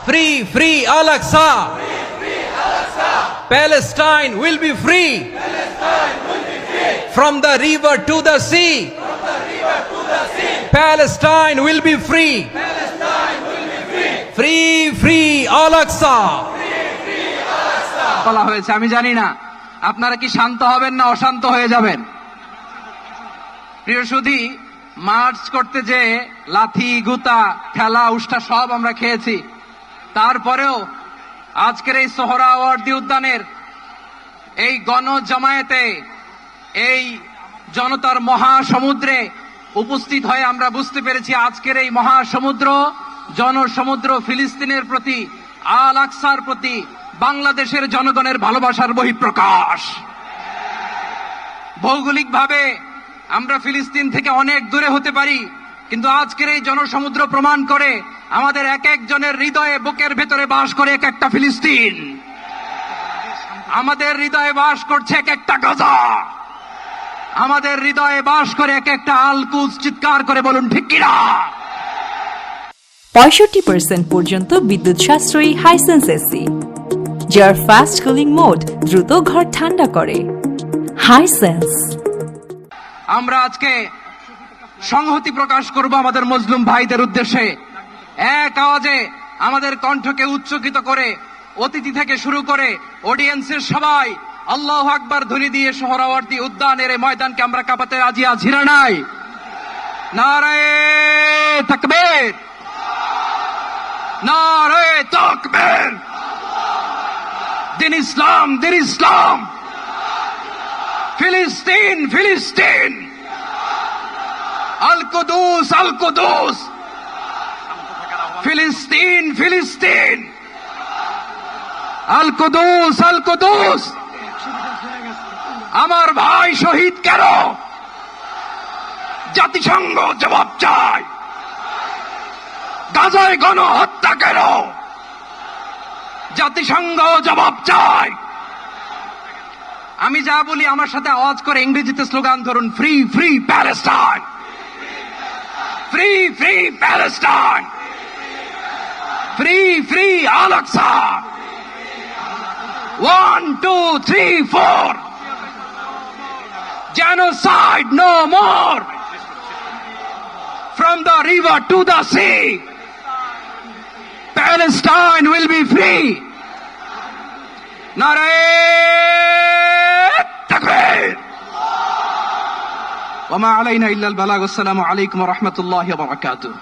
Free, free Al-Aqsa. Palestine will be free. From the river to the sea. Palestine will be free. Free, free Al-Aqsa. বলা হয়েছে, আমি জানি না আপনারা কি শান্ত হবেন না অশান্ত হয়ে যাবেন। প্রিয় সুধী, মার্চ করতে যে লাথি গুতা ঠেলা উষ্টা সব আমরা খেয়েছি, তারপরেও আজকের এই সোহরাওয়ার্দী উদ্যানের এই গণজমায়েতে, এই জনতার মহাসমুদ্রে উপস্থিত হয়ে আমরা বুঝতে পেরেছি আজকের এই মহাসমুদ্র, জনসমুদ্র ফিলিস্তিনের প্রতি, আল আকসার প্রতি বাংলাদেশের জনগণের ভালোবাসার বহিঃপ্রকাশ। ভৌগোলিকভাবে আমরা ফিলিস্তিন থেকে অনেক দূরে হতে পারি, কিন্তু আজকের এই জনসমুদ্র প্রমাণ করে আমাদের এক একজনের হৃদয়ে, বুকের ভেতরে বাস করে এক একটা ফিলিস্তিন। আমাদের হৃদয়ে বাস করছে এক একটা গাজা, আমাদের হৃদয়ে বাস করে এক একটা আল কুদস। চিৎকার করে বলুন ঠিক কিনা। 65% পর্যন্ত বিদ্যুৎ সাশ্রয়ী হাইসেন্স এসি, যার ফাস্ট কুলিং মোড দ্রুত ঘর ঠান্ডা করে। হাইসেন্স। আমরা আজকে সংহতি প্রকাশ করব আমাদের মুসলিম ভাইদের উদ্দেশ্যে। এক আওয়াজে আমাদের কণ্ঠকে উচ্চকিত করে অতিথি থেকে শুরু করে অডিয়েন্সের সবাই আল্লাহু আকবার ধ্বনি দিয়ে সোহরাওয়ার্দী উদ্যানের এই ময়দানকে আমরা কাঁপাতে রাজি আছি না নাই? নারায়ে তাকবীর, নারায়ে তাকবীর। দিন ইসলাম, দিন ইসলাম। ফিলিস্তিন, ফিলিস্তিন। আল কুদুস, আল কুদুস। ফিলিস্তিন, ফিলিস্তিন। আল কুদুস, আল কুদুস। আমার ভাই শহীদ কেন? জাতিসংঘ জবাব চায়। গাজায় গণহত্যা কেন? জাতিসংঘ জবাব চায়। আমি যা বলি আমার সাথে আওয়াজ করে ইংরেজিতে স্লোগান ধরুন, free free Palestine, free free Palestine, free free Al Aqsa. 1 2 3 4, genocide no more. From the river to the sea, Palestine will be free. Naraye takbir. Wa ma alayna illa al balagh. Assalamu alaykum wa rahmatullahi wa barakatuh.